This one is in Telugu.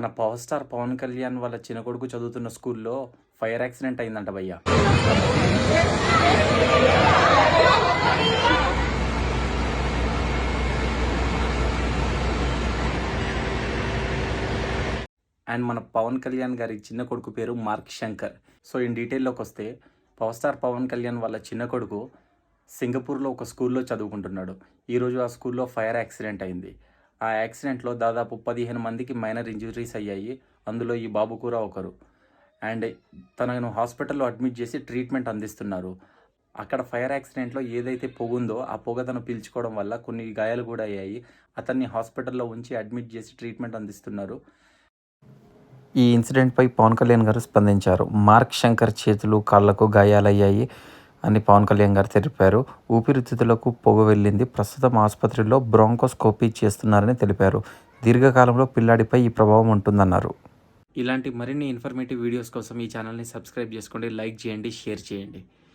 మన పవర్ స్టార్ పవన్ కళ్యాణ్ వాళ్ళ చిన్న కొడుకు చదువుతున్న స్కూల్లో ఫైర్ యాక్సిడెంట్ అయిందంట భయ్య. అండ్ మన పవన్ కళ్యాణ్ గారి చిన్న కొడుకు పేరు మార్క్ శంకర్. సో ఇన్ డీటెయిల్లోకి వస్తే, పవర్ స్టార్ పవన్ కళ్యాణ్ వాళ్ళ చిన్న కొడుకు సింగపూర్లో ఒక స్కూల్లో చదువుకుంటున్నాడు. ఈరోజు ఆ స్కూల్లో ఫైర్ యాక్సిడెంట్ అయింది. ఆ యాక్సిడెంట్లో దాదాపు 15 మందికి మైనర్ ఇంజురీస్ అయ్యాయి. అందులో ఈ బాబు కూడా ఒకరు. అండ్ తనను హాస్పిటల్లో అడ్మిట్ చేసి ట్రీట్మెంట్ అందిస్తున్నారు. అక్కడ ఫైర్ యాక్సిడెంట్లో ఏదైతే పొగ ఉందో ఆ పొగ తను పీల్చుకోవడం వల్ల కొన్ని గాయాలు కూడా అయ్యాయి. అతన్ని హాస్పిటల్లో ఉంచి అడ్మిట్ చేసి ట్రీట్మెంట్ అందిస్తున్నారు. ఈ ఇన్సిడెంట్పై పవన్ కళ్యాణ్ గారు స్పందించారు. మార్క్ శంకర్ చేతులు, కాళ్లకు గాయాలయ్యాయి అని పవన్ కళ్యాణ్ గారు తెలిపారు. ఊపిరితిత్తులకు పొగ వెళ్ళింది. ప్రస్తుతం ఆసుపత్రిలో బ్రాంకోస్కోపీ చేస్తున్నారని తెలిపారు. దీర్ఘకాలంలో పిల్లాడిపై ఈ ప్రభావం ఉంటుందన్నారు. ఇలాంటి మరిన్ని ఇన్ఫర్మేటివ్ వీడియోస్ కోసం ఈ ఛానల్ని సబ్స్క్రైబ్ చేసుకోండి, లైక్ చేయండి, షేర్ చేయండి.